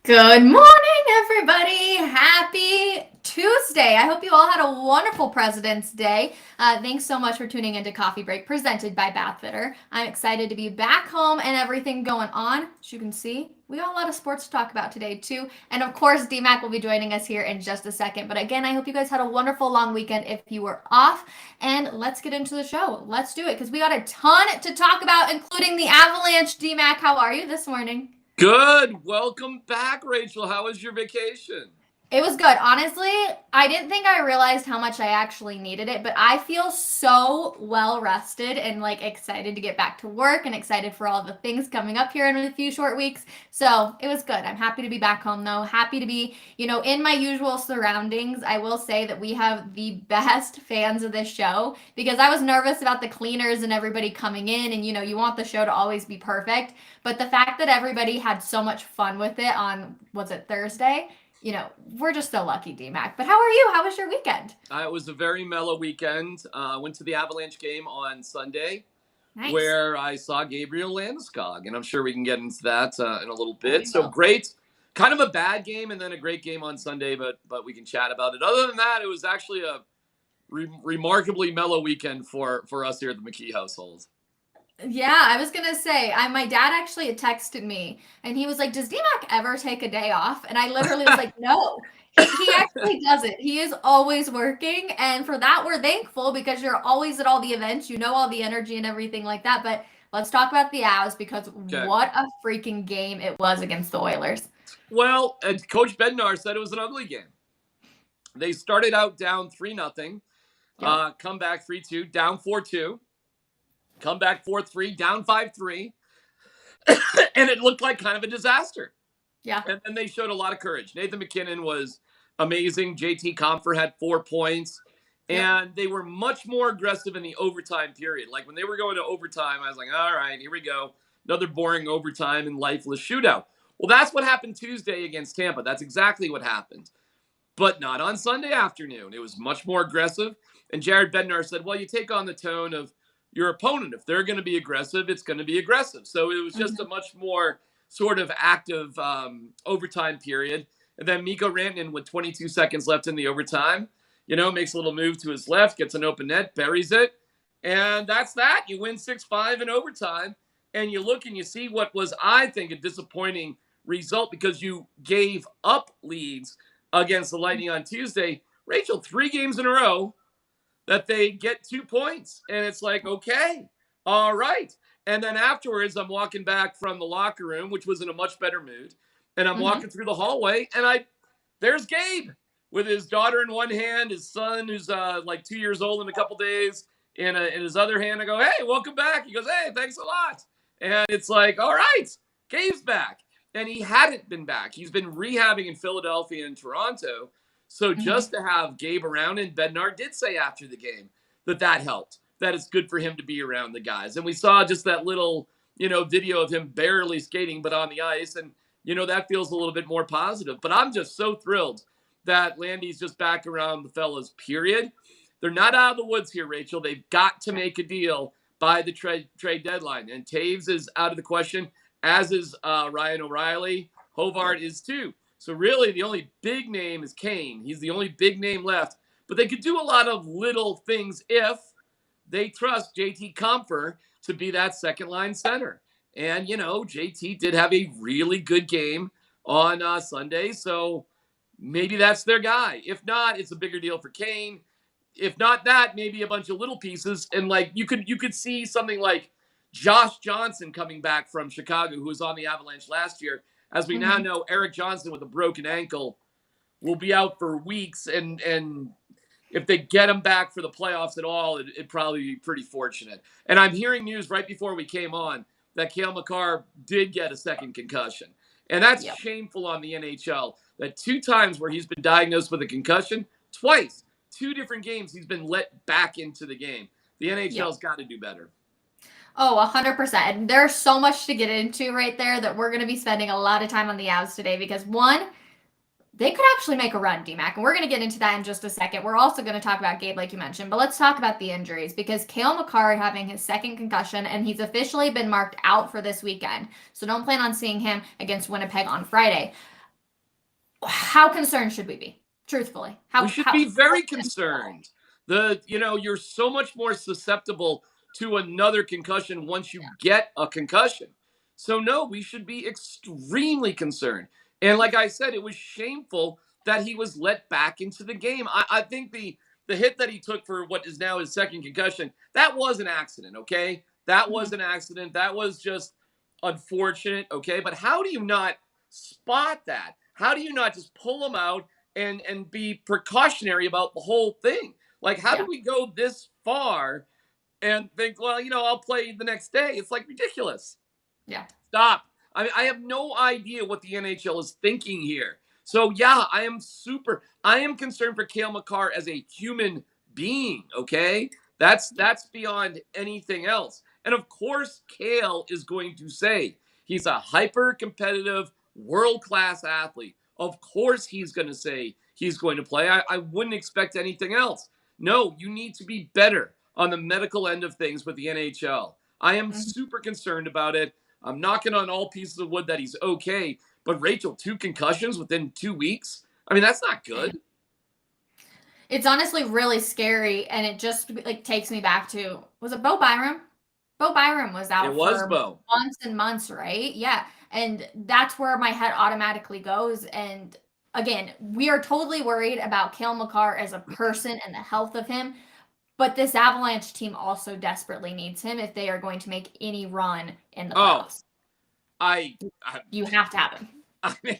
Good morning, everybody. Happy Tuesday. I hope you all had a wonderful President's Day. Thanks so much for tuning into Coffee Break presented by Bathfitter. I'm excited to be back home and everything going on. As you can see, we got a lot of sports to talk about today, too. And of course, DMAC will be joining us here in just a second. But again, I hope you guys had a wonderful long weekend if you were off. And let's get into the show. Let's do it because we got a ton to talk about, including the Avalanche. DMAC, how are you this morning? Good. Welcome back, Rachel. How was your vacation? It was good. Honestly, I didn't think I realized how much I actually needed it, but I feel so well rested and excited to get back to work and excited for all the things coming up here in a few short weeks. So it was good. I'm happy to be back home though. Happy to be, in my usual surroundings. I will say that we have the best fans of this show because I was nervous about the cleaners and everybody coming in and you want the show to always be perfect. But the fact that everybody had so much fun with it on, was it Thursday? We're just so lucky, DMAC. But how are you? How was your weekend? It was a very mellow weekend. Went to the Avalanche game on Sunday, Nice. where I saw Gabriel Landeskog, and I'm sure we can get into that in a little There bit. we So go. great, kind of a bad game, and then a great game on Sunday, but we can chat about it. Other than that, it was actually a remarkably mellow weekend for us here at the McKee household. Yeah, I was gonna say, my dad actually had texted me and he was like, "Does DMAC ever take a day off?" And I literally was like, "No." He actually doesn't. He is always working, and for that we're thankful because you're always at all the events, all the energy and everything like that. But let's talk about the Avs because Okay. what a freaking game it was against the Oilers. Well, Coach Bednar said it was an ugly game. They started out down 3-0, Yep. come back 3-2, down 4-2. Come back 4-3, down 5-3. And it looked like kind of a disaster. Yeah. And then they showed a lot of courage. Nathan MacKinnon was amazing. JT Compher had 4 points. And they were much more aggressive in the overtime period. Like when they were going to overtime, I was like, all right, here we go. Another boring overtime and lifeless shootout. Well, that's what happened Tuesday against Tampa. That's exactly what happened. But not on Sunday afternoon. It was much more aggressive. And Jared Bednar said, well, you take on the tone of your opponent. If they're going to be aggressive, it's going to be aggressive. So it was just a much more sort of active overtime period. And then Mikko Rantanen with 22 seconds left in the overtime, makes a little move to his left, gets an open net, buries it. And that's that. You win 6-5 in overtime. And you look and you see what was, I think, a disappointing result because you gave up leads against the Lightning on Tuesday. Rachel, 3 games in a row that they get 2 points. And it's like, okay, all right. And then afterwards, I'm walking back from the locker room, which was in a much better mood. And I'm walking through the hallway, and there's Gabe with his daughter in one hand, his son, who's like 2 years old in a couple days, in his other hand. I go, hey, welcome back. He goes, hey, thanks a lot. And it's like, all right, Gabe's back. And he hadn't been back. He's been rehabbing in Philadelphia and Toronto. So just to have Gabe around, and Bednar did say after the game that helped, that it's good for him to be around the guys. And we saw just that little, video of him barely skating, but on the ice. And, that feels a little bit more positive. But I'm just so thrilled that Landy's just back around the fellas, period. They're not out of the woods here, Rachel. They've got to make a deal by the trade deadline. And Taves is out of the question, as is Ryan O'Reilly. Hovard is too. So really, the only big name is Kane. He's the only big name left. But they could do a lot of little things if they trust JT Compher to be that second-line center. And, JT did have a really good game on Sunday. So maybe that's their guy. If not, it's a bigger deal for Kane. If not that, maybe a bunch of little pieces. And, you could see something like Josh Johnson coming back from Chicago, who was on the Avalanche last year. As we now know, Erik Johnson with a broken ankle will be out for weeks. And if they get him back for the playoffs at all, it'd probably be pretty fortunate. And I'm hearing news right before we came on that Cale Makar did get a second concussion. And that's shameful on the NHL. That 2 times where he's been diagnosed with a concussion, twice, 2 different games, he's been let back into the game. The NHL's got to do better. Oh, 100%. And there's so much to get into right there that we're going to be spending a lot of time on the Avs today because, one, they could actually make a run, DMAC, and we're going to get into that in just a second. We're also going to talk about Gabe, like you mentioned, but let's talk about the injuries because Cale Makar having his second concussion, and he's officially been marked out for this weekend. So don't plan on seeing him against Winnipeg on Friday. How concerned should we be? Truthfully, We should be very concerned. You're so much more susceptible to another concussion once you get a concussion. So no, we should be extremely concerned. And like I said, it was shameful that he was let back into the game. I think the hit that he took for what is now his second concussion, that was an accident, okay? That was an accident. That was just unfortunate, okay? But how do you not spot that? How do you not just pull him out and be precautionary about the whole thing? Like, how do we go this far and think, well, I'll play the next day? It's like ridiculous. Yeah. Stop. I have no idea what the NHL is thinking here. So yeah, I am concerned for Cale Makar as a human being, okay? That's beyond anything else. And of course, Cale is going to say he's a hyper competitive, world-class athlete. Of course he's going to say he's going to play. I wouldn't expect anything else. No, you need to be better on the medical end of things with the NHL. I am super concerned about it. I'm knocking on all pieces of wood that he's okay. But Rachel, 2 concussions within 2 weeks? I mean, that's not good. It's honestly really scary, and it just like takes me back to, was it Bo Byram? Bo Byram was out for months and months, right? Yeah. And that's where my head automatically goes. And again, we are totally worried about Cale Makar as a person and the health of him. But this Avalanche team also desperately needs him if they are going to make any run in the playoffs. You have to have him. I mean,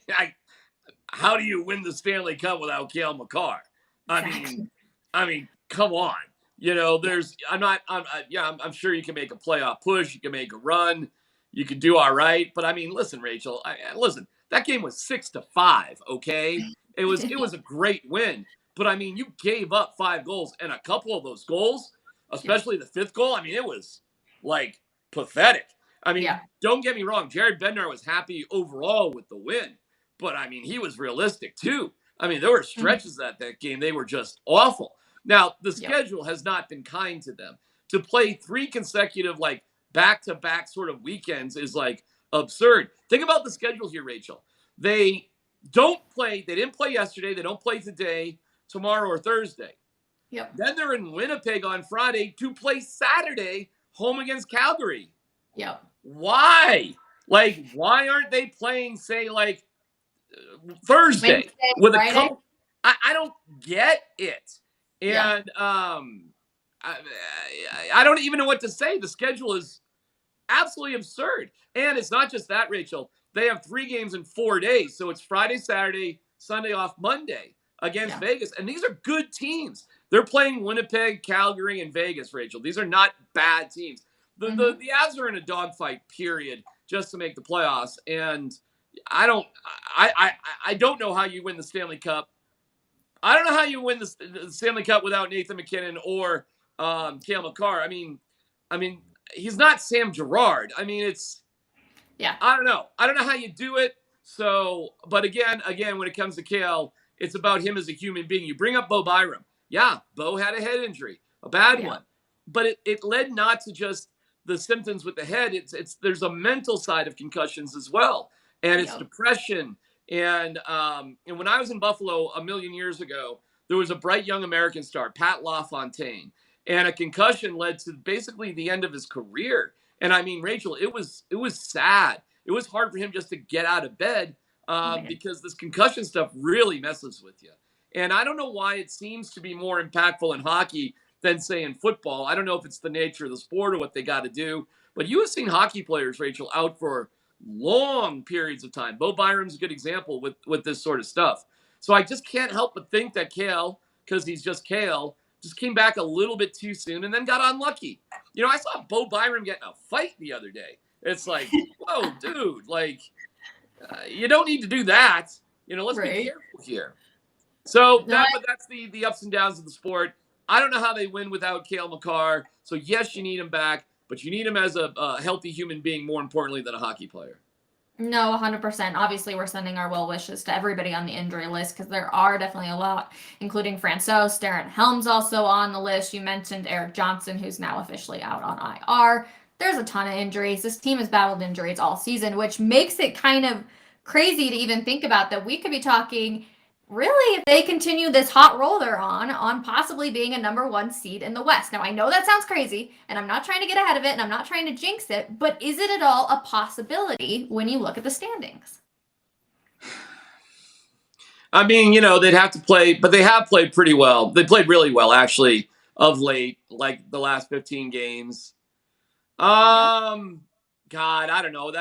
how do you win the Stanley Cup without Cale Makar? Exactly. I mean, come on. I'm sure you can make a playoff push. You can make a run. You can do all right. But I mean, listen, Rachel, listen, that game was 6-5. Okay. It was a great win. But I mean, you gave up 5 goals, and a couple of those goals, especially the 5th goal, I mean, it was like pathetic. I mean, don't get me wrong, Jared Bednar was happy overall with the win, but I mean, he was realistic too. I mean, there were stretches that game, they were just awful. Now, the schedule has not been kind to them. To play 3 consecutive, like, back-to-back sort of weekends is like absurd. Think about the schedule here, Rachel. They didn't play yesterday, they don't play today, tomorrow or Thursday. Yep. Then they're in Winnipeg on Friday to play Saturday home against Calgary. Yep. Why? Like, why aren't they playing, say, like Thursday Wednesday, with Friday? a couple? I don't get it, and I don't even know what to say. The schedule is absolutely absurd, and it's not just that, Rachel. They have 3 games in 4 days, so it's Friday, Saturday, Sunday off, Monday against Vegas. And these are good teams. They're playing Winnipeg, Calgary, and Vegas, Rachel. These are not bad teams. The Avs are in a dogfight, period, just to make the playoffs. And I don't know how you win the Stanley Cup. I don't know how you win the Stanley Cup without Nathan MacKinnon or Cale Makar. I mean, he's not Sam Girard. I mean, I don't know. I don't know how you do it. So, but again, when it comes to Cale, it's about him as a human being. You bring up Bo Byram. Yeah, Bo had a head injury, a bad one. But it led not to just the symptoms with the head. There's a mental side of concussions as well. And it's depression. And when I was in Buffalo a million years ago, there was a bright young American star, Pat LaFontaine. And a concussion led to basically the end of his career. And I mean, Rachel, it was sad. It was hard for him just to get out of bed because this concussion stuff really messes with you. And I don't know why it seems to be more impactful in hockey than, say, in football. I don't know if it's the nature of the sport or what they got to do. But you have seen hockey players, Rachel, out for long periods of time. Bo Byram's a good example with this sort of stuff. So I just can't help but think that Cale, because he's just Cale, just came back a little bit too soon and then got unlucky. I saw Bo Byram get in a fight the other day. It's like, whoa, dude, like, you don't need to do that. Let's be careful here. So but that's the ups and downs of the sport. I don't know how they win without Cale Makar. So yes, you need him back, but you need him as a healthy human being, more importantly than a hockey player. No, 100%. Obviously, we're sending our well wishes to everybody on the injury list because there are definitely a lot, including Francouz. Darren Helm's also on the list. You mentioned Erik Johnson, who's now officially out on IR. There's a ton of injuries. This team has battled injuries all season, which makes it kind of crazy to even think about that we could be talking really if they continue this hot roll they're on possibly being a number 1 seed in the West. Now I know that sounds crazy and I'm not trying to get ahead of it and I'm not trying to jinx it, but is it at all a possibility when you look at the standings? I mean, they'd have to play, but they have played pretty well. They played really well, actually, of late, like the last 15 games. Yep. God, I don't know.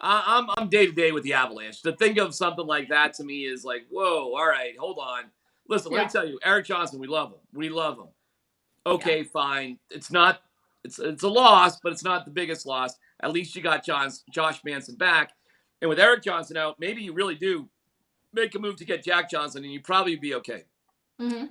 I'm day to day with the Avalanche. To think of something like that to me is like, whoa, all right, hold on. Listen, let me tell you, Erik Johnson, we love him. We love him. Okay, fine. It's a loss, but it's not the biggest loss. At least you got Josh Manson back. And with Erik Johnson out, maybe you really do make a move to get Jack Johnson, and you'd probably be okay. Mm-hmm.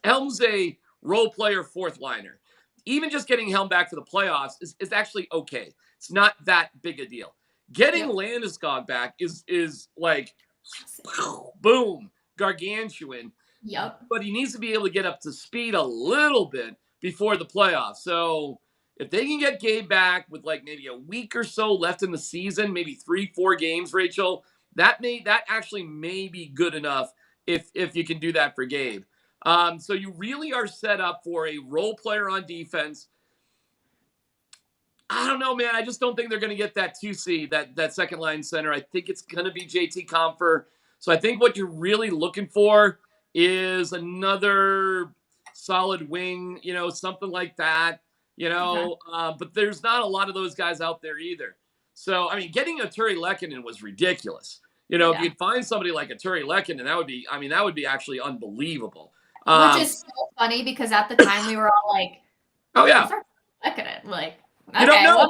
Helm's a role player fourth liner. Even just getting Helm back for the playoffs is actually okay. It's not that big a deal. Getting Landeskog back is like boom, gargantuan. Yep. But he needs to be able to get up to speed a little bit before the playoffs. So if they can get Gabe back with like maybe a week or so left in the season, maybe 3-4 games, Rachel, that actually may be good enough if you can do that for Gabe. So you really are set up for a role player on defense. I don't know, man. I just don't think they're going to get that 2C, that second line center. I think it's going to be JT Compher. So I think what you're really looking for is another solid wing, something like that, but there's not a lot of those guys out there either. So, I mean, getting a Turi Lehkonen was ridiculous. If you'd find somebody like a Turi Lehkonen, that would be actually unbelievable. Which is so funny because at the time we were all like, oh yeah, Lehkonen, like, you don't know. Well.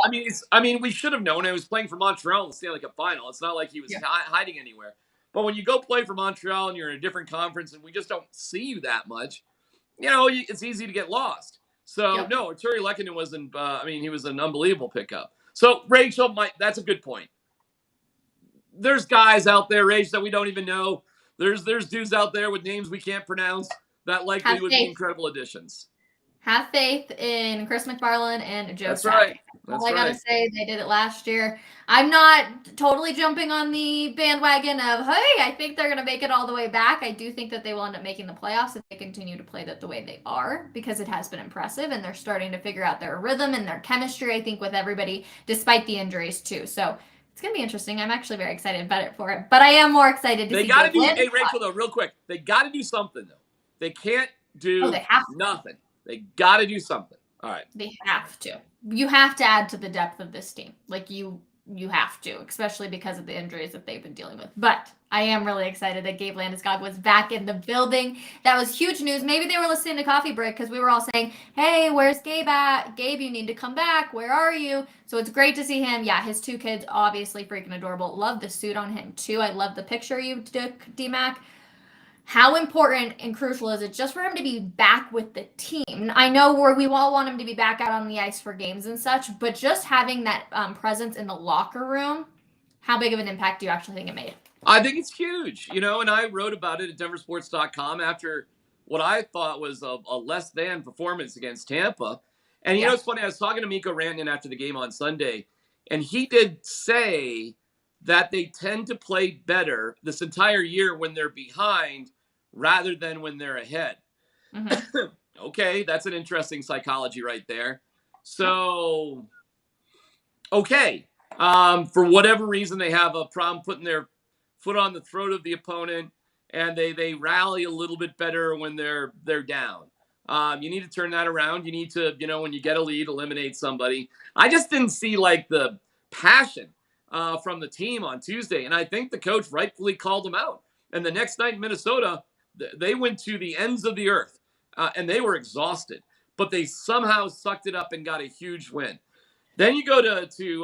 I mean, we should have known. He was playing for Montreal in the Stanley Cup final. It's not like he was hiding anywhere. But when you go play for Montreal and you're in a different conference and we just don't see you that much, it's easy to get lost. So no, Turi Lehkonen wasn't. He was an unbelievable pickup. So Rachel, that's a good point. There's guys out there, Rachel, that we don't even know. There's dudes out there with names we can't pronounce that likely would be incredible additions. Have faith in Chris McFarland and Joe Sakic. Right. All I gotta say, they did it last year. I'm not totally jumping on the bandwagon of, hey, I think they're gonna make it all the way back. I do think that they will end up making the playoffs if they continue to play that the way they are, because it has been impressive and they're starting to figure out their rhythm and their chemistry, I think, with everybody, despite the injuries too. So it's gonna be interesting. I'm actually very excited about it for it. But I am more excited to see. Hey, Rachel, though, real quick. They gotta do something though. They can't do nothing. They got to do something. All right. They have to. You have to add to the depth of this team. Like you have to, especially because of the injuries that they've been dealing with. But I am really excited that Gabe Landeskog was back in the building. That was huge news. Maybe they were listening to Coffee Break because we were all saying, hey, where's Gabe at? Gabe, you need to come back. Where are you? So it's great to see him. Yeah, his 2 kids, obviously freaking adorable. Love the suit on him, too. I love the picture you took, D-Mac. How important and crucial is it just for him to be back with the team? I know we all want him to be back out on the ice for games and such, but just having that presence in the locker room, how big of an impact do you actually think it made? I think it's huge, and I wrote about it at denversports.com after what I thought was a less than performance against Tampa. And, it's funny, I was talking to Mikko Rantanen after the game on Sunday, and he did say that they tend to play better this entire year when they're behind rather than when they're ahead. Mm-hmm. Okay, that's an interesting psychology right there. So, okay, for whatever reason, they have a problem putting their foot on the throat of the opponent, and they rally a little bit better when they're down. You need to turn that around. You need to, when you get a lead, eliminate somebody. I just didn't see like the passion from the team on Tuesday, and I think the coach rightfully called them out. And the next night in Minnesota, they went to the ends of the earth, and they were exhausted, but they somehow sucked it up and got a huge win. Then you go to St.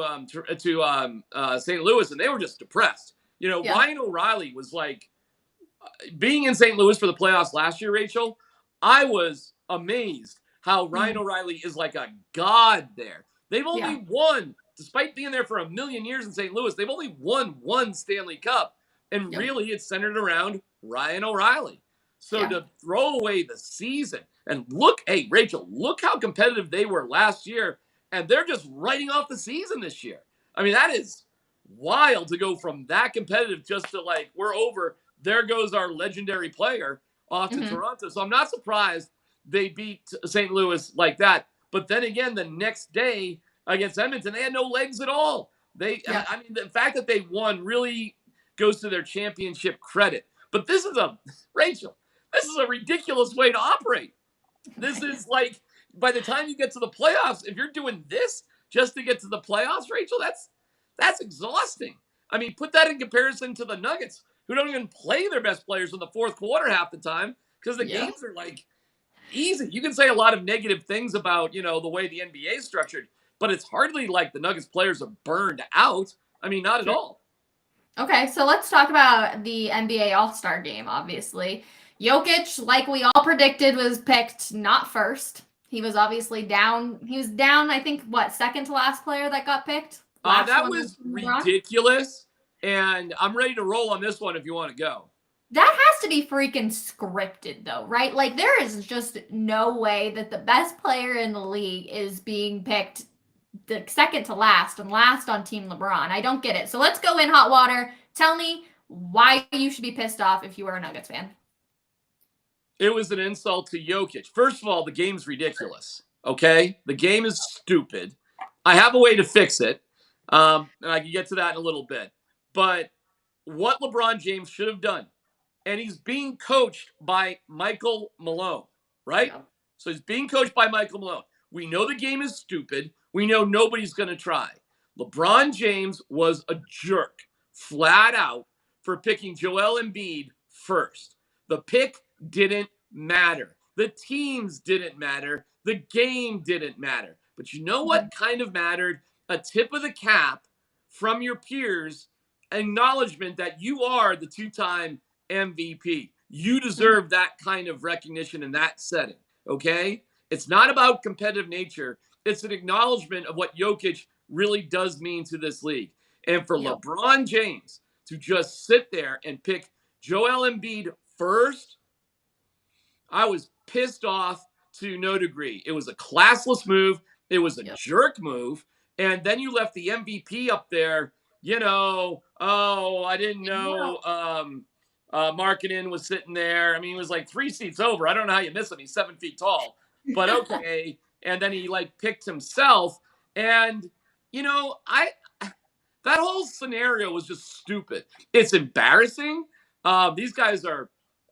Louis, and they were just depressed. Ryan O'Reilly was like, being in St. Louis for the playoffs last year, Rachel, I was amazed how Ryan O'Reilly is like a god there. They've only won, despite being there for a million years in St. Louis, they've only won 1 Stanley Cup. And really, it's centered around Ryan O'Reilly. So to throw away the season and hey, Rachel, look how competitive they were last year. And they're just writing off the season this year. I mean, that is wild to go from that competitive just to like, we're over. There goes our legendary player off to Toronto. So I'm not surprised they beat St. Louis like that. But then again, the next day against Edmonton, they had no legs at all. I mean, the fact that they won really goes to their championship credit. But this is Rachel, this is a ridiculous way to operate. This is like, by the time you get to the playoffs, if you're doing this just to get to the playoffs, Rachel, that's exhausting. I mean, put that in comparison to the Nuggets, who don't even play their best players in the fourth quarter half the time because the games are like easy. You can say a lot of negative things about, the way the NBA is structured, but it's hardly like the Nuggets players are burned out. I mean, not at all. Okay, so let's talk about the NBA All-Star game, obviously. Jokic, like we all predicted, was picked not first. He was obviously down. He was down, I think, second to last player that got picked? That was ridiculous, and I'm ready to roll on this one if you want to go. That has to be freaking scripted, though, right? Like, there is just no way that the best player in the league is being picked the second to last and last on Team LeBron. I don't get it. So let's go in hot water. Tell me why you should be pissed off if you are a Nuggets fan. It was an insult to Jokic. First of all, the game's ridiculous, okay? The game is stupid. I have a way to fix it, and I can get to that in a little bit. But what LeBron James should have done, and he's being coached by Michael Malone, right? Yeah. So he's being coached by Michael Malone. We know the game is stupid. We know nobody's going to try. LeBron James was a jerk, flat out, for picking Joel Embiid first. The pick didn't matter. The teams didn't matter. The game didn't matter. But you know what kind of mattered? A tip of the cap from your peers, acknowledgement that you are the two-time MVP. You deserve that kind of recognition in that setting, okay? It's not about competitive nature. It's an acknowledgement of what Jokic really does mean to this league. And for LeBron James to just sit there and pick Joel Embiid first, I was pissed off to no degree. It was a classless move. It was a jerk move. And then you left the MVP up there, I didn't know Markkanen was sitting there. I mean, he was like 3 seats over. I don't know how you miss him. He's 7 feet tall. But okay. And then he picked himself. And, that whole scenario was just stupid. It's embarrassing. These guys are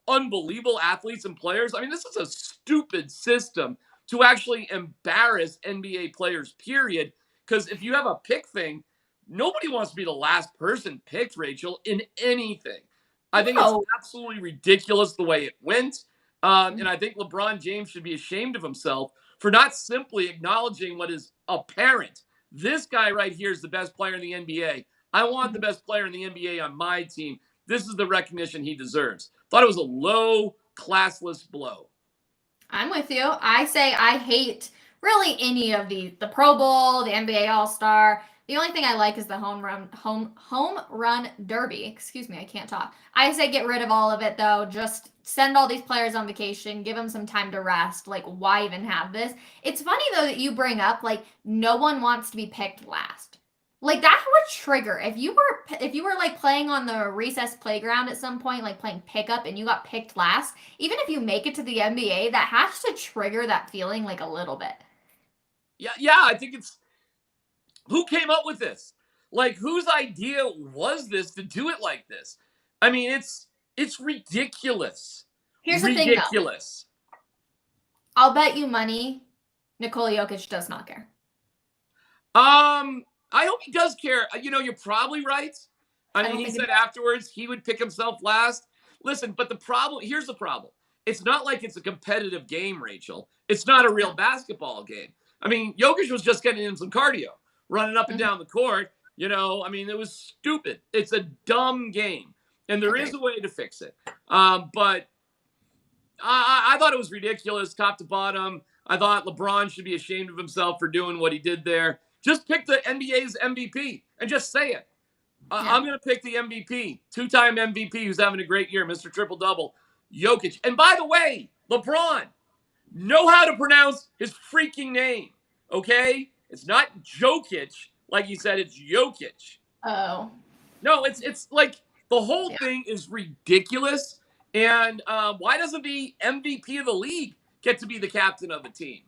unbelievable athletes and players. I mean, this is a stupid system to actually embarrass NBA players, period. Because if you have a pick thing, nobody wants to be the last person picked, Rachel, in anything. I think it's absolutely ridiculous the way it went. And I think LeBron James should be ashamed of himself for not simply acknowledging what is apparent. This guy right here is the best player in the NBA. I want the best player in the NBA on my team. This is the recognition he deserves. Thought it was a low, classless blow. I'm with you. I say I hate really any of the Pro Bowl, the NBA All-Star. The only thing I like is the home run derby. Excuse me, I can't talk. I say get rid of all of it, though. Just send all these players on vacation. Give them some time to rest. Why even have this? It's funny, though, that you bring up, no one wants to be picked last. That would trigger. If you were playing on the recess playground at some point, playing pickup, and you got picked last, even if you make it to the NBA, that has to trigger that feeling a little bit. Yeah, I think it's... Who came up with this? Whose idea was this to do it like this? I mean, it's ridiculous. Here's the thing, though. I'll bet you money Nikola Jokic does not care. I hope he does care. You're probably right. I mean, he said afterwards he would pick himself last. Listen, but here's the problem. It's not like it's a competitive game, Rachel. It's not a real basketball game. I mean, Jokic was just getting in some cardio, running up and down the court. I mean, it was stupid. It's a dumb game. And there is a way to fix it. But I thought it was ridiculous, top to bottom. I thought LeBron should be ashamed of himself for doing what he did there. Just pick the NBA's MVP and just say it. I'm going to pick the MVP, two-time MVP who's having a great year, Mr. Triple-Double, Jokic. And by the way, LeBron, know how to pronounce his freaking name, okay? It's not Jokic, like you said, it's Jokic. Oh. No, it's like the whole Yeah. thing is ridiculous. And why doesn't the MVP of the league get to be the captain of the team?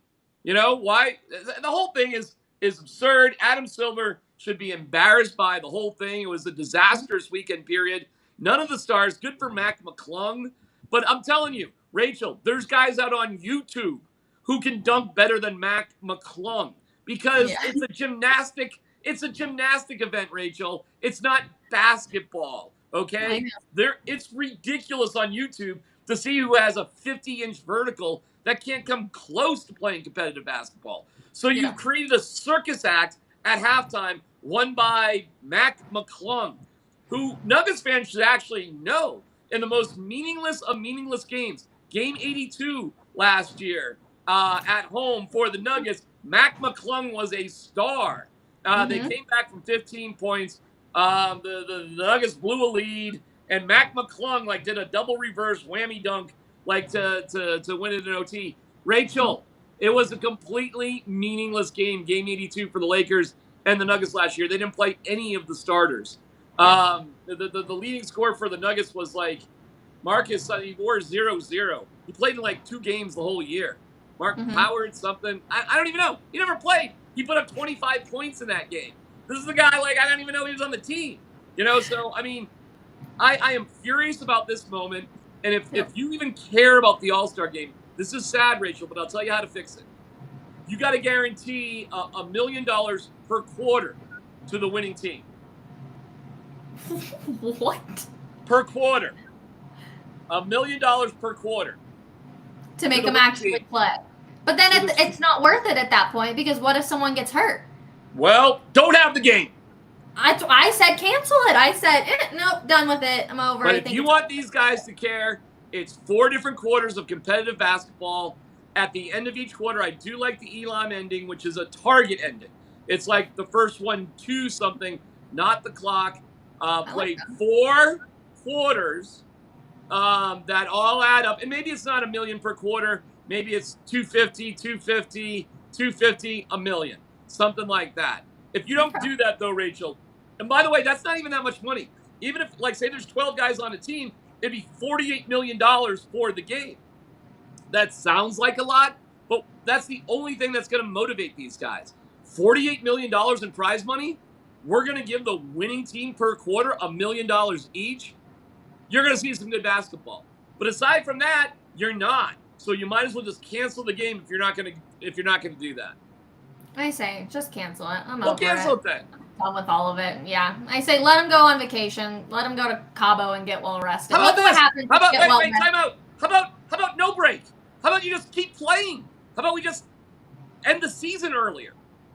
You know why? The whole thing is absurd. Adam Silver should be embarrassed by the whole thing. It was a disastrous weekend period. None of the stars. Good for Mac McClung, but I'm telling you, Rachel, there's guys out on YouTube who can dunk better than Mac McClung because Yeah. it's a gymnastic. It's a gymnastic event, Rachel. It's not basketball. I Okay, know. it's ridiculous on YouTube to see who has a 50-inch vertical that can't come close to playing competitive basketball. So you Yeah. created a circus act at halftime, won by Mac McClung, who Nuggets fans should actually know in the most meaningless of meaningless games, Game 82 last year at home for the Nuggets. Mac McClung was a star. They Mm-hmm. came back from 15 points. The Nuggets blew a lead, and Mac McClung like did a double reverse whammy dunk like to win it in OT. Rachel, it was a completely meaningless game, Game 82 for the Lakers and the Nuggets last year. They didn't play any of the starters. Yeah. The leading score for the Nuggets was like Marcus. He wore 0-0. He played in like 2 games the whole year. Mark Mm-hmm. Howard something. I don't even know. He never played. He put up 25 points in that game. This is the guy like I don't even know he was on the team. You know, so I mean, I am furious about this moment. And if you even care about the All-Star game, this is sad, Rachel, but I'll tell you how to fix it. You got to guarantee $1 million per quarter to the winning team. What? Per quarter. $1 million per quarter. To make the them winning actually team. play. But then To the- it's not worth it at that point because what if someone gets hurt? Well, don't have the game. I said cancel it. I said, nope, done with it. I'm over. But I if think you it's want these guys to care, it's 4 different quarters of competitive basketball. At the end of each quarter, I do like the Elam ending, which is a target ending. It's like the first one to something, not the clock. Played 4 quarters that all add up. And maybe it's not $1 million per quarter. Maybe it's 250, 250, 250, $1 million. Something like that. If you don't do that, though, Rachel, and by the way, that's not even that much money. Even if, like, say there's 12 guys on a team, it'd be $48 million for the game. That sounds like a lot, but that's the only thing that's going to motivate these guys. $48 million in prize money, we're going to give the winning team per quarter $1 million each. You're going to see some good basketball. But aside from that, you're not. So you might as well just cancel the game if you're not going to do that. I say just cancel it. I'm Well, over cancel it. it then. Done with all of it. Yeah. I say let him go on vacation. Let him go to Cabo and get well rested. How about Look what this? happens. How if you about get well wait, rested. time out. How about no break? How about you just keep playing? How about we just end the season earlier?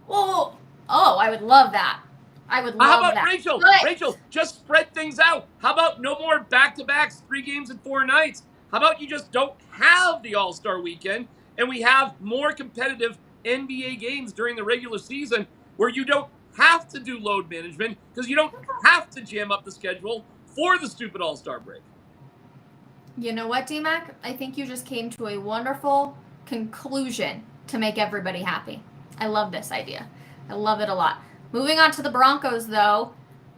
Well, I would love that. I would love How about that. Rachel? But- Rachel, just spread things out. How about no more back-to-backs, 3 games in 4 nights? How about you just don't have the All-Star weekend and we have more competitive NBA games during the regular season where you don't have to do load management because you don't have to jam up the schedule for the stupid All-Star break. You know what, DMAC? I think you just came to a wonderful conclusion to make everybody happy. I love this idea. I love it a lot. Moving on to the Broncos, though.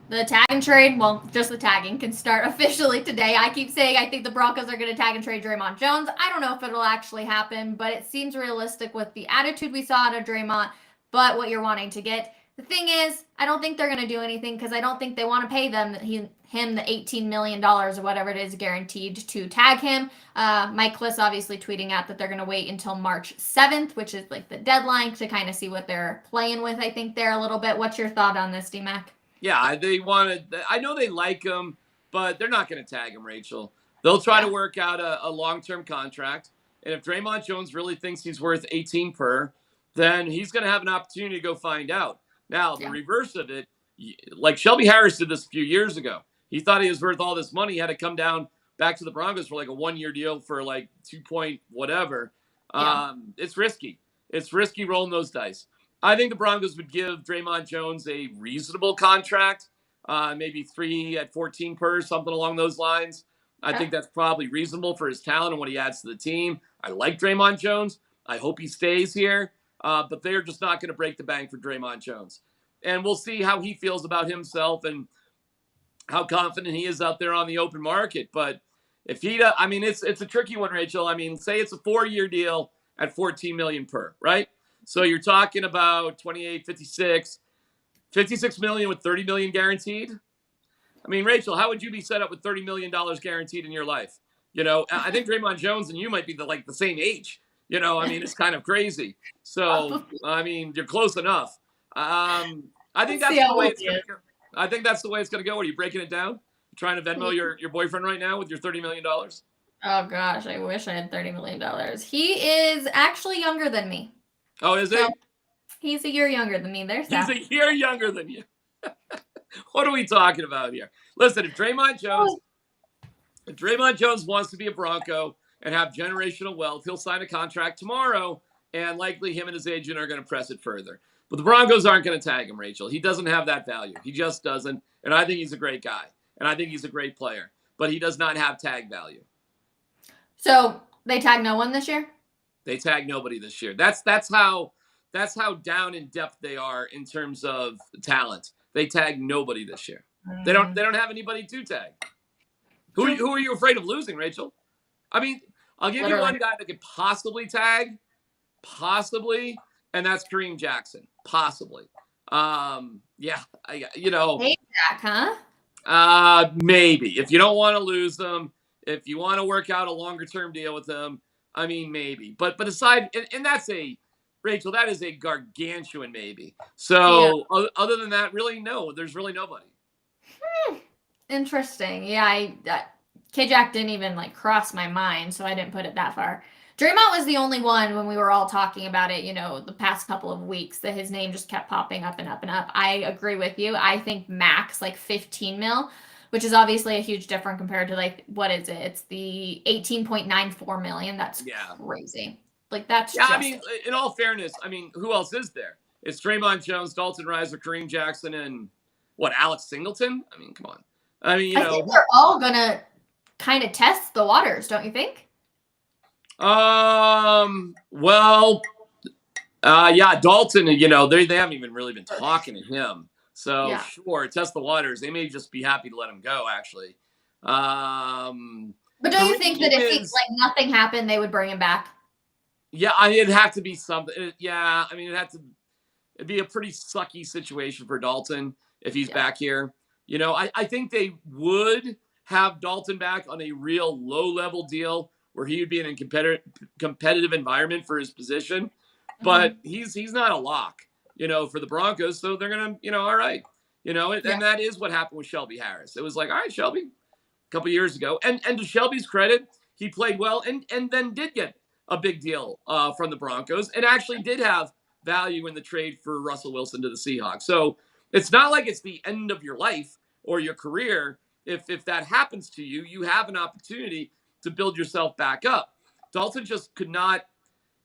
The tag and trade, well, just the tagging, can start officially today. I keep saying I think the Broncos are going to tag and trade Draymond Jones. I don't know if it'll actually happen, but it seems realistic with the attitude we saw out of Draymond, but what you're wanting to get. The thing is, I don't think they're going to do anything because I don't think they want to pay him the $18 million or whatever it is guaranteed to tag him. Mike Klis obviously tweeting out that they're going to wait until March 7th, which is like the deadline to kind of see what they're playing with, I think, there a little bit. What's your thought on this, DMAC? Yeah, they wanted. I know they like him, but they're not going to tag him, Rachel. They'll try to work out a long-term contract. And if Draymond Jones really thinks he's worth 18 per, then he's going to have an opportunity to go find out. Now, the reverse of it, like Shelby Harris did this a few years ago. He thought he was worth all this money. He had to come down back to the Broncos for like a 1-year deal for like 2 point whatever. It's risky. It's risky rolling those dice. I think the Broncos would give Draymond Jones a reasonable contract, maybe 3 at 14 per, something along those lines. I think that's probably reasonable for his talent and what he adds to the team. I like Draymond Jones. I hope he stays here, but they're just not going to break the bank for Draymond Jones. and we'll see how he feels about himself and how confident he is out there on the open market. But if he, I mean, it's a tricky one, Rachel. I mean, say it's a 4-year deal at 14 million per, right? So you're talking about 28, 56 million with 30 million guaranteed. I mean, Rachel, how would you be set up with $30 million guaranteed in your life? You know, I think Draymond Jones and you might be the same age. You know, I mean, it's kind of crazy. So, I mean, you're close enough. I think that's the way it's going to go. I think that's the way it's going to go. Are you breaking it down? You trying to Venmo your boyfriend right now with your $30 million? Oh, gosh. I wish I had $30 million. He is actually younger than me. Oh, is he? So, he's a year younger than me. There's that. He's a year younger than you. What are we talking about here? Listen, if Draymond Jones wants to be a Bronco and have generational wealth, he'll sign a contract tomorrow, and likely him and his agent are going to press it further. But the Broncos aren't going to tag him, Rachel. He doesn't have that value. He just doesn't. And I think he's a great guy, and I think he's a great player. But he does not have tag value. So they tag no one this year? They tag nobody this year. That's how down in depth they are in terms of talent. They tag nobody this year. They don't have anybody to tag. Who are you afraid of losing, Rachel? I mean, I'll give you one guy that could possibly tag, and that's Kareem Jackson, possibly. Yeah, you know. Hey, Jack, huh? Maybe if you don't want to lose them, if you want to work out a longer term deal with them, I mean, maybe. But aside, and that's Rachel, that is a gargantuan maybe. So other than that, really, no, there's really nobody. Interesting. Yeah, K-Jack didn't even cross my mind, so I didn't put it that far. Draymond was the only one when we were all talking about it, the past couple of weeks, that his name just kept popping up and up and up. I agree with you. I think max 15 mil, which is obviously a huge difference compared to what is it? It's the 18.94 million. That's crazy. That's I mean, in all fairness, I mean, who else is there? It's Draymond Jones, Dalton Risner, Kareem Jackson, and Alex Singleton? I mean, come on. I mean, I think they're all gonna kind of test the waters, don't you think? Well, Dalton, they haven't even really been talking to him. So sure, test the waters. They may just be happy to let him go, actually. But don't you think that if nothing happened, they would bring him back? Yeah, it'd have to be something. Yeah, I mean, it'd be a pretty sucky situation for Dalton if he's back here. I think they would have Dalton back on a real low-level deal where he would be in a competitive environment for his position. But he's not a lock, for the Broncos. So they're going to, all right. And that is what happened with Shelby Harris. It was all right, Shelby, a couple years ago. And to Shelby's credit, he played well and then did get a big deal from the Broncos and actually did have value in the trade for Russell Wilson to the Seahawks. So it's not like it's the end of your life or your career. If that happens to you, you have an opportunity to build yourself back up. Dalton just could not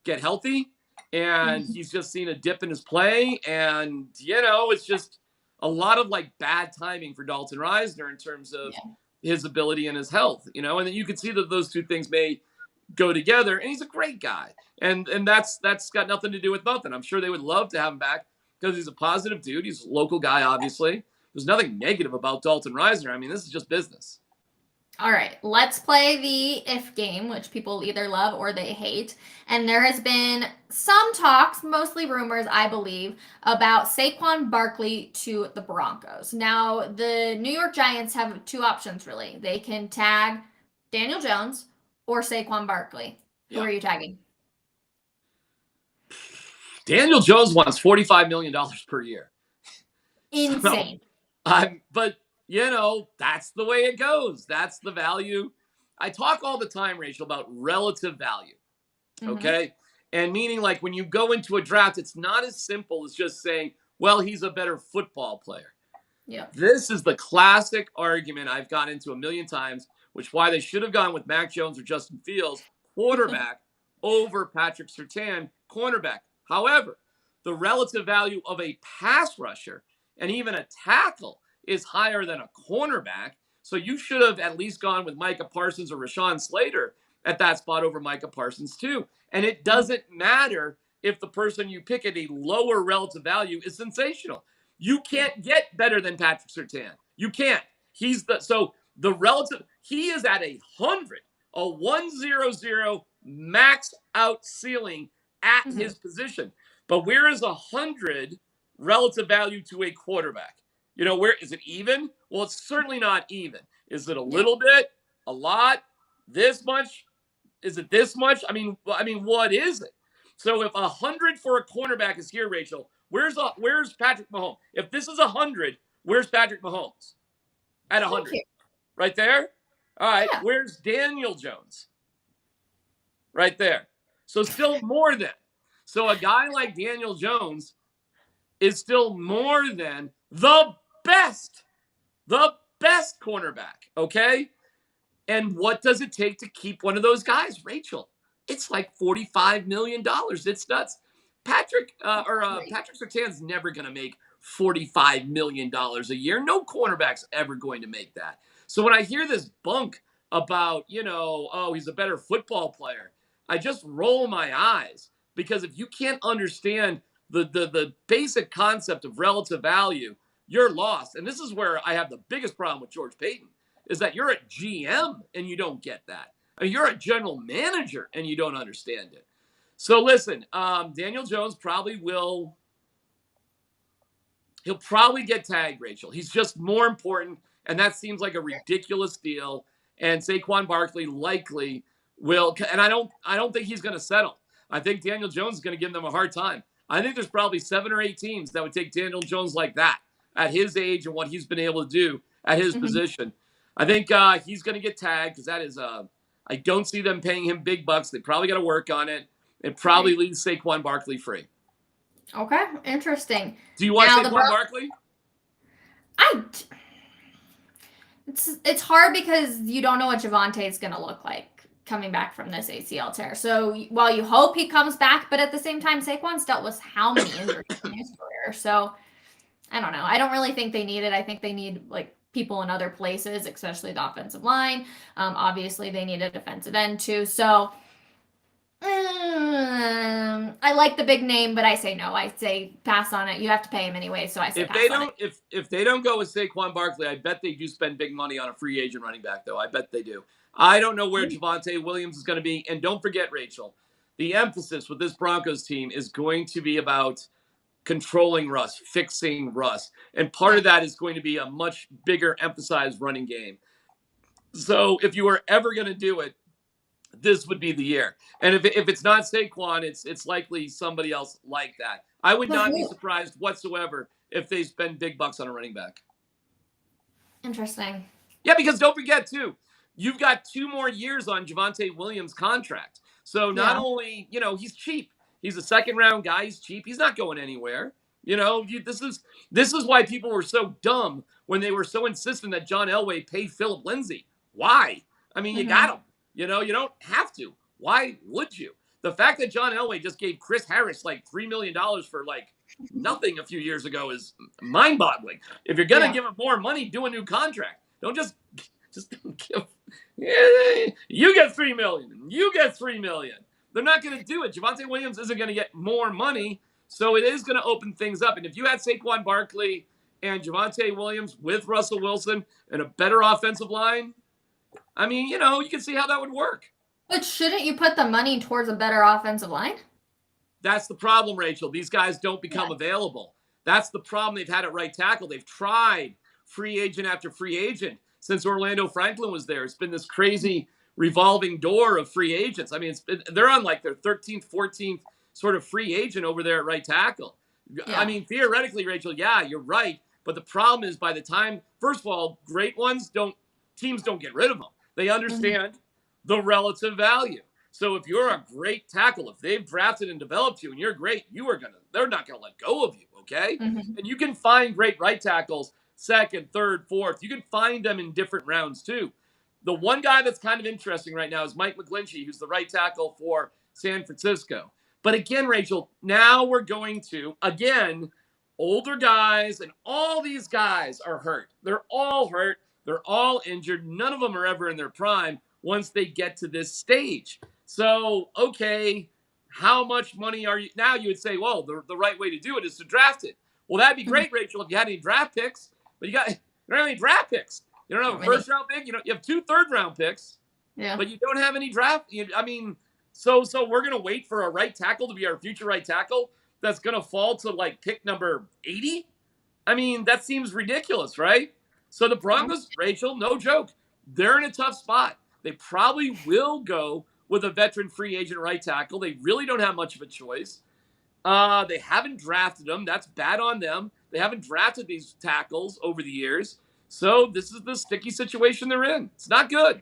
get healthy, and he's just seen a dip in his play. And, it's just a lot of bad timing for Dalton Risner in terms of his ability and his health, and then you can see that those two things may go together. And he's a great guy. And that's got nothing to do with nothing. I'm sure they would love to have him back because he's a positive dude. He's a local guy, obviously. There's nothing negative about Dalton Risner. I mean, this is just business. All right, let's play the if game, which people either love or they hate. And there has been some talks, mostly rumors, I believe, about Saquon Barkley to the Broncos. Now, the New York Giants have two options, really. They can tag Daniel Jones or Saquon Barkley. Who are you tagging? Daniel Jones wants $45 million per year. Insane. But, that's the way it goes. That's the value. I talk all the time, Rachel, about relative value. Okay? And meaning when you go into a draft, it's not as simple as just saying, well, he's a better football player. Yeah. This is the classic argument I've gone into a million times, which why they should have gone with Mac Jones or Justin Fields, quarterback, over Patrick Surtain, cornerback. However, the relative value of a pass rusher and even a tackle is higher than a cornerback. So you should have at least gone with Micah Parsons or Rashawn Slater at that spot over Micah Parsons too. And it doesn't matter if the person you pick at a lower relative value is sensational. You can't get better than Patrick Surtain. You can't. The relative, he is at 100, a 100 max out ceiling at his position. But where is 100 relative value to a quarterback? Where is it even? Well, it's certainly not even. Is it a little bit? A lot? This much? Is it this much? I mean, what is it? So if 100 for a cornerback is here, Rachel, where's Patrick Mahomes? If this is 100, where's Patrick Mahomes? At 100. Right there? All right. Yeah. Where's Daniel Jones? Right there. So still more than. So a guy like Daniel Jones is still more than the best cornerback, okay? And what does it take to keep one of those guys, Rachel? It's like $45 million. It's nuts. Patrick Surtain's never going to make $45 million a year. No cornerback's ever going to make that. So when I hear this bunk about, he's a better football player, I just roll my eyes, because if you can't understand the basic concept of relative value, you're lost. And this is where I have the biggest problem with George Paton, is that you're a GM and you don't get that. I mean, you're a general manager and you don't understand it. So listen, Daniel Jones he'll probably get tagged, Rachel. He's just more important, and that seems like a ridiculous deal. And Saquon Barkley likely will, and I don't think he's going to settle. I think Daniel Jones is going to give them a hard time. I think there's probably 7 or 8 teams that would take Daniel Jones like that at his age and what he's been able to do at his position. I think he's going to get tagged, because that is I don't see them paying him big bucks. They probably got to work on it. It probably leaves Saquon Barkley free. Okay, interesting. Do you want Saquon Barkley? It's hard because you don't know what Javonte is going to look like coming back from this ACL tear. So while you hope he comes back, but at the same time, Saquon's dealt with how many injuries in his career? So I don't know. I don't really think they need it. I think they need people in other places, especially the offensive line. Obviously, they need a defensive end too. So I like the big name, but I say no. I say pass on it. You have to pay him anyway, so I say pass on it. If they don't go with Saquon Barkley, I bet they do spend big money on a free agent running back, though. I bet they do. I don't know where Javonte Williams is going to be. And don't forget, Rachel, the emphasis with this Broncos team is going to be about controlling Russ, fixing Russ. And part of that is going to be a much bigger emphasized running game. So if you were ever going to do it, this would be the year. And if it's not Saquon, it's likely somebody else like that. I would not be surprised whatsoever if they spend big bucks on a running back. Interesting. Yeah, because don't forget, too, you've got 2 more years on Javonte Williams' contract. So not only, he's cheap. He's a second-round guy. He's cheap. He's not going anywhere. This is why people were so dumb when they were so insistent that John Elway pay Philip Lindsay. Why? I mean, you got him. You don't have to. Why would you? The fact that John Elway just gave Chris Harris $3 million for nothing a few years ago is mind-boggling. If you're gonna give him more money, do a new contract. Don't just give. You get $3 million. You get $3 million. They're not going to do it. Javonte Williams isn't going to get more money, so it is going to open things up. And if you had Saquon Barkley and Javonte Williams with Russell Wilson and a better offensive line, I mean, you can see how that would work. But shouldn't you put the money towards a better offensive line? That's the problem, Rachel. These guys don't become available. That's the problem they've had at right tackle. They've tried free agent after free agent since Orlando Franklin was there. It's been this crazy revolving door of free agents. I mean, they're on their 13th, 14th sort of free agent over there at right tackle. Yeah. I mean, theoretically, Rachel, yeah, you're right. But the problem is by the time, first of all, great ones teams don't get rid of them. They understand the relative value. So if you're a great tackle, if they've drafted and developed you and you're great, they're not going to let go of you, okay? And you can find great right tackles, 2nd, 3rd, 4th. You can find them in different rounds too. The one guy that's kind of interesting right now is Mike McGlinchey, who's the right tackle for San Francisco. But again, Rachel, now we're going to, older guys, and all these guys are hurt. They're all hurt. They're all injured. None of them are ever in their prime once they get to this stage. So, okay, how much money are you? Now you would say, well, the right way to do it is to draft it. Well, that'd be great, Rachel, if you had any draft picks. But you don't have any draft picks. You don't have a first-round pick. You have 2 third-round picks. Yeah. But you don't have any draft. So we're gonna wait for a right tackle to be our future right tackle. That's gonna fall to like pick number 80. That seems ridiculous, right? So the Broncos, Rachel, no joke, they're in a tough spot. They probably will go with a veteran free agent right tackle. They really don't have much of a choice. They haven't drafted them. That's bad on them. They haven't drafted these tackles over the years. So this is the sticky situation they're in. It's not good.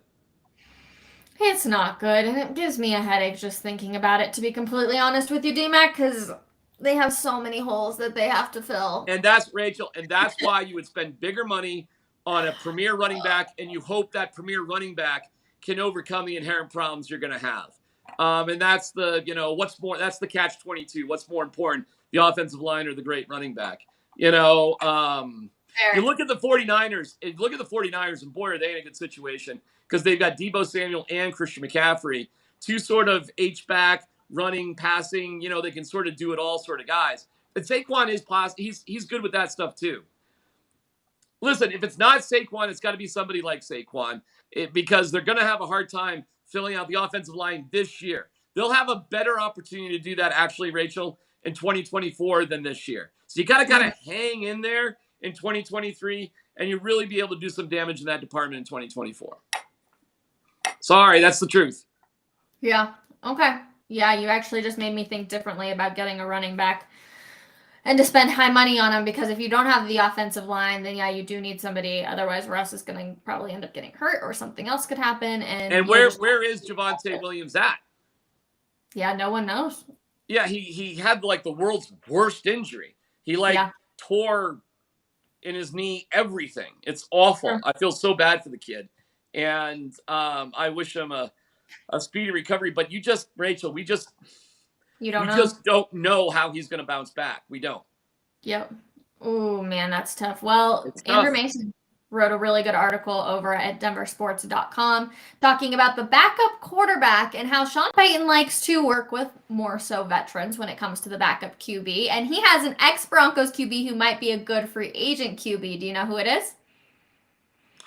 It's not good, and it gives me a headache just thinking about it, to be completely honest with you, D-Mac, because they have so many holes that they have to fill. And that's, Rachel, and that's why you would spend bigger money on a premier running back, and you hope that premier running back can overcome the inherent problems you're going to have. And that's that's the catch-22. What's more important, the offensive line or the great running back? You look at the 49ers, and boy, are they in a good situation because they've got Deebo Samuel and Christian McCaffrey, 2 sort of H-back, running, passing, they can sort of do it all sort of guys. And Saquon is he's good with that stuff too. Listen, if it's not Saquon, it's got to be somebody like Saquon because they're going to have a hard time filling out the offensive line this year. They'll have a better opportunity to do that, actually, Rachel, in 2024 than this year. So you got to kind of hang in there in 2023, and you really be able to do some damage in that department in 2024. Sorry, that's the truth. Yeah. Okay. Yeah, you actually just made me think differently about getting a running back and to spend high money on him, because if you don't have the offensive line, then yeah, you do need somebody. Otherwise, Russ is going to probably end up getting hurt or something else could happen. And where is Javonte Williams at? Yeah, no one knows. Yeah, he had like the world's worst injury. He tore in his knee everything. It's awful. Sure. I feel so bad for the kid. And I wish him a speedy recovery. But Rachel, we just don't know how he's going to bounce back. We don't. Yep. Oh, man, that's tough. Well, Andrew Mason wrote a really good article over at denversports.com talking about the backup quarterback and how Sean Payton likes to work with more so veterans when it comes to the backup QB. And he has an ex-Broncos QB who might be a good free agent QB. Do you know who it is?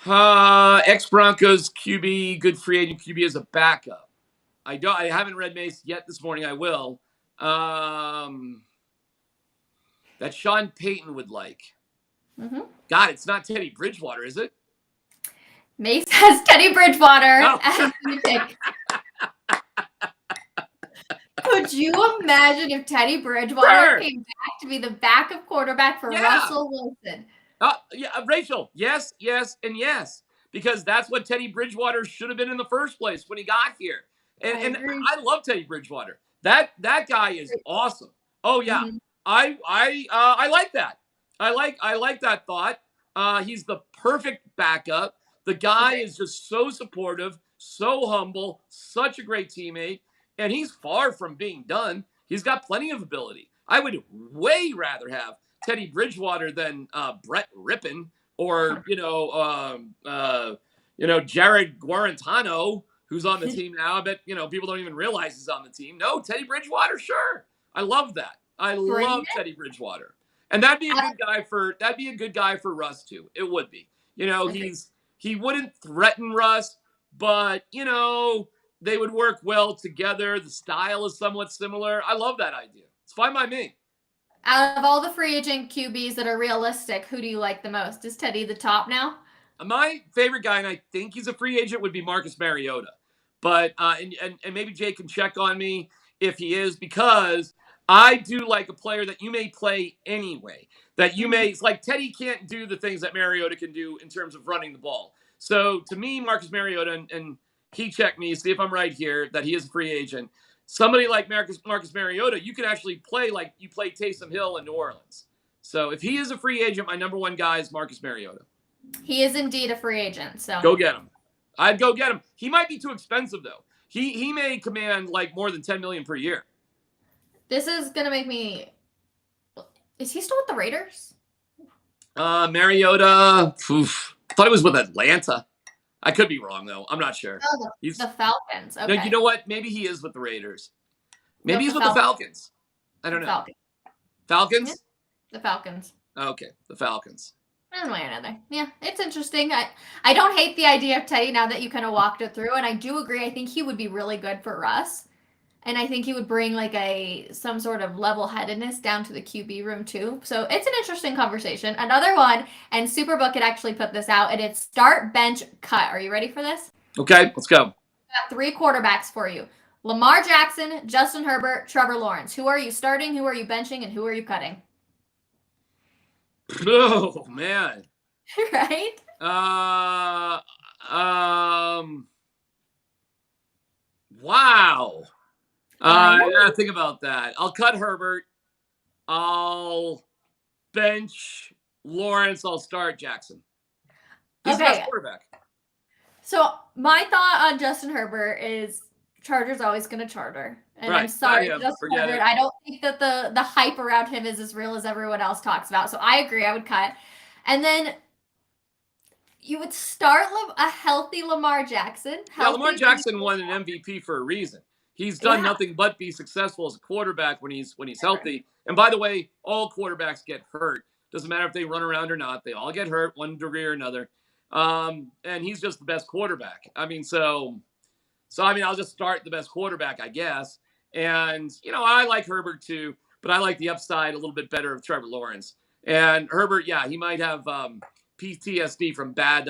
Ex-Broncos QB, good free agent QB as a backup. I haven't read Mace yet this morning. I will. That Sean Payton would like. Mm-hmm. God, it's not Teddy Bridgewater, is it? Mace has Teddy Bridgewater as the pick. Could you imagine if Teddy Bridgewater came back to be the backup quarterback for Russell Wilson? Rachel, yes, and yes, because that's what Teddy Bridgewater should have been in the first place when he got here. And I love Teddy Bridgewater. That guy is awesome. Oh yeah, mm-hmm. I like that. I like that thought. He's the perfect backup. The guy is just so supportive, so humble, such a great teammate, and he's far from being done. He's got plenty of ability. I would way rather have Teddy Bridgewater than Brett Rippon or Jared Guarantano, who's on the team now. I bet people don't even realize he's on the team. No, Teddy Bridgewater, sure. I love that. I love Teddy Bridgewater. And that'd be a good guy for Russ too. It would be. He wouldn't threaten Russ, but they would work well together. The style is somewhat similar. I love that idea. It's fine by me. Out of all the free agent QBs that are realistic, who do you like the most? Is Teddy the top now? My favorite guy, and I think he's a free agent, would be Marcus Mariota. But and maybe Jay can check on me if he is, because I do like a player that you may play anyway. That you may, it's like Teddy can't do the things that Mariota can do in terms of running the ball. So to me, Marcus Mariota, and he checked me, see if I'm right here, that he is a free agent. Somebody like Marcus Mariota, you can actually play like you play Taysom Hill in New Orleans. So if he is a free agent, my number one guy is Marcus Mariota. He is indeed a free agent. So go get him. I'd go get him. He might be too expensive though. He may command like more than $10 million per year. This is gonna make me. Is he still with the Raiders? Mariota. Oof. I thought he was with Atlanta. I could be wrong though. I'm not sure. Oh, the Falcons. Okay. No, you know what? Maybe he is with the Raiders. Maybe he's with the Falcons. I don't know. Falcons? The Falcons. Okay, the Falcons. One way or another. Yeah, it's interesting. I don't hate the idea of Teddy now that you kind of walked it through, and I do agree. I think he would be really good for Russ. And I think he would bring like some sort of level-headedness down to the QB room too. So it's an interesting conversation. Another one, and Superbook had actually put this out, and it's start, bench, cut. Are you ready for this? Okay, let's go. Got 3 quarterbacks for you. Lamar Jackson, Justin Herbert, Trevor Lawrence. Who are you starting? Who are you benching? And who are you cutting? Oh man. Right? Wow. I gotta think about that. I'll cut Herbert. I'll bench Lawrence. I'll start Jackson. He's the best quarterback. So my thought on Justin Herbert is Chargers always going to charter. And right. I'm sorry, Justin Herbert. I don't think that the hype around him is as real as everyone else talks about. So I agree. I would cut. And then you would start a healthy Lamar Jackson. Yeah, Lamar Jackson won an MVP for a reason. He's done nothing but be successful as a quarterback when he's healthy. And by the way, all quarterbacks get hurt. Doesn't matter if they run around or not. They all get hurt one degree or another. And he's just the best quarterback. I mean, so I mean, I'll just start the best quarterback, I guess. And, you know, I like Herbert too, but I like the upside a little bit better of Trevor Lawrence. And Herbert, yeah, he might have PTSD from bad,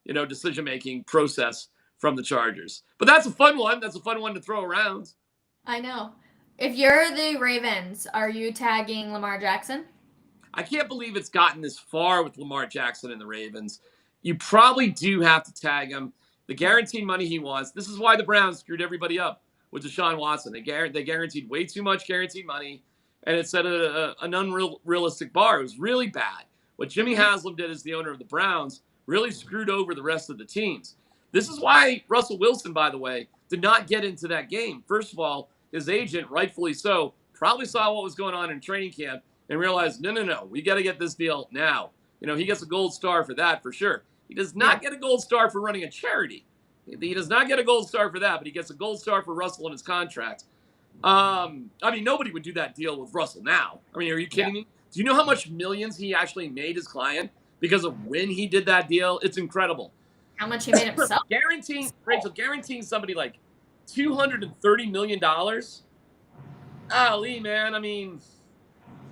decision-making process from the Chargers. But that's a fun one. That's a fun one to throw around. I know. If you're the Ravens, are you tagging Lamar Jackson? I can't believe it's gotten this far with Lamar Jackson and the Ravens. You probably do have to tag him. The guaranteed money he wants. This is why the Browns screwed everybody up with Deshaun Watson. They guaranteed way too much guaranteed money, and it set an unrealistic bar. It was really bad. What Jimmy Haslam did as the owner of the Browns really screwed over the rest of the teams. This is why Russell Wilson, by the way, did not get into that game. First of all, his agent, rightfully so, probably saw what was going on in training camp and realized, no, we got to get this deal now. You know, he gets a gold star for that for sure. He does not get a gold star for running a charity. He does not get a gold star for that, but he gets a gold star for Russell in his contract. I mean, nobody would do that deal with Russell now. I mean, are you kidding me? Do you know how much millions he actually made his client because of when he did that deal? It's incredible. How much he made himself? Guaranteeing somebody like $230 million. Lee, man, I mean,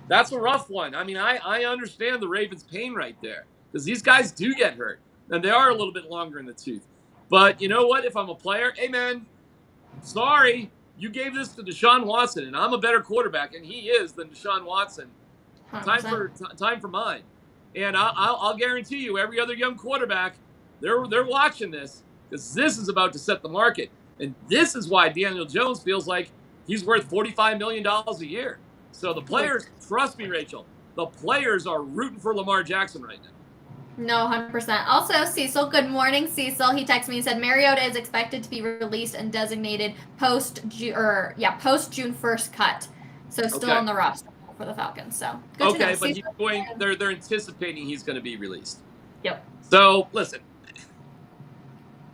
that's a rough one. I mean, I understand the Ravens' pain right there because these guys do get hurt, and they are a little bit longer in the tooth. But you know what? If I'm a player, hey, man, sorry, you gave this to Deshaun Watson, and I'm a better quarterback, and he is, than Deshaun Watson. 100%. Time for mine. And I'll guarantee you, every other young quarterback, they're watching this because this is about to set the market. And this is why Daniel Jones feels like he's worth $45 million a year. So the players, trust me, Rachel, the players are rooting for Lamar Jackson right now. No, 100%. Also, Cecil, good morning, Cecil. He texted me and said Mariota is expected to be released and designated post June 1st cut. So still on the roster for the Falcons. So good to know. But he's going. They're anticipating he's going to be released. Yep. So listen,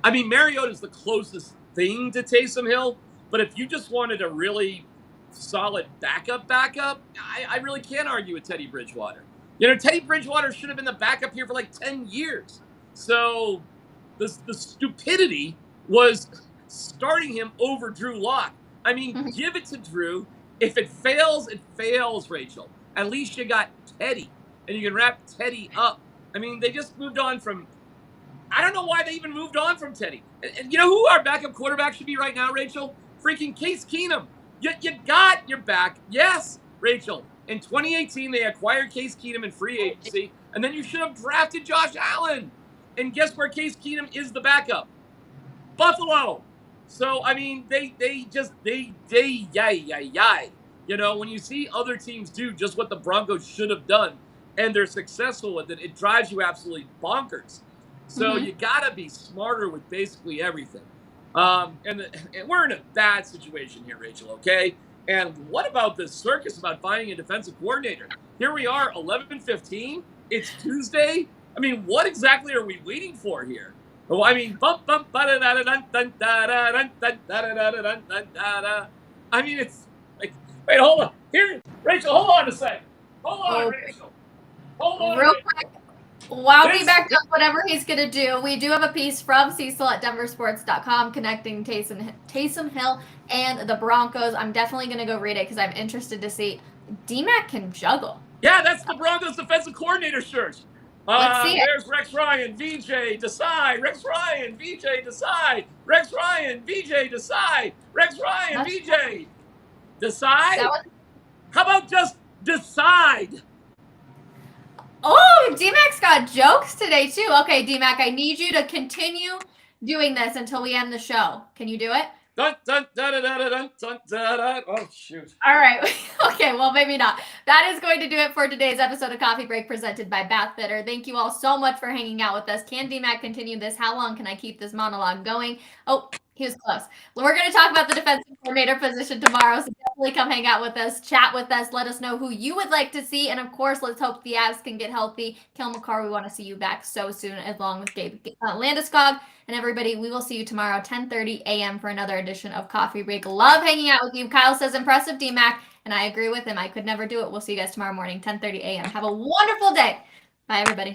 I mean, Mariota is the closest thing to Taysom Hill, but if you just wanted a really solid backup, I really can't argue with Teddy Bridgewater. You know, Teddy Bridgewater should have been the backup here for like 10 years. So the stupidity was starting him over Drew Lock. I mean, give it to Drew. If it fails, it fails, Rachel. At least you got Teddy, and you can wrap Teddy up. I mean, they just moved on from – I don't know why they even moved on from Teddy. And you know who our backup quarterback should be right now, Rachel? Freaking Case Keenum. You got your back. Yes, Rachel. In 2018, they acquired Case Keenum in free agency, and then you should have drafted Josh Allen. And guess where Case Keenum is the backup? Buffalo. So, I mean, they. You know, when you see other teams do just what the Broncos should have done, and they're successful with it, it drives you absolutely bonkers. So you got to be smarter with basically everything. And we're in a bad situation here, Rachel, okay? And what about this circus about finding a defensive coordinator? Here we are, 11:15. It's Tuesday. I mean, what exactly are we waiting for here? Well, I mean, I mean, it's like, wait, hold on. Here, Rachel, hold on a sec. Hold on, Oh, Rachel. Hold on, real Rachel. quick, while This- D-Mac does whatever he's going to do, we do have a piece from Cecil at denversports.com connecting Taysom Hill and the Broncos. I'm definitely going to go read it because I'm interested to see. D-Mac can juggle. Yeah, that's the Broncos defensive coordinator shirt. Let's see it. There's Rex Ryan, VJ, Desai, Rex Ryan, VJ, Desai, Rex Ryan, VJ, Desai, Rex Ryan, That's- VJ. Decide? That was How about just decide? Oh, D-Mac's got jokes today too. Okay, D-Mac, I need you to continue doing this until we end the show. Can you do it? Dun, dun, dun, dun, dun, dun, dun, dun, dun. Oh, shoot. All right. Okay, well, maybe not. That is going to do it for today's episode of Coffee Break presented by Bath Fitter. Thank you all so much for hanging out with us. Can D-Mac continue this? How long can I keep this monologue going? Oh, he was close. We're going to talk about the defensive coordinator position tomorrow, so definitely come hang out with us, chat with us, let us know who you would like to see, and of course, let's hope the Avs can get healthy. Kel McCarr, we want to see you back so soon, along with Gabe Landeskog. And everybody, we will see you tomorrow, 10:30 a.m. for another edition of Coffee Break. Love hanging out with you. Kyle says impressive, D-Mac, and I agree with him. I could never do it. We'll see you guys tomorrow morning, 10:30 a.m. Have a wonderful day. Bye, everybody.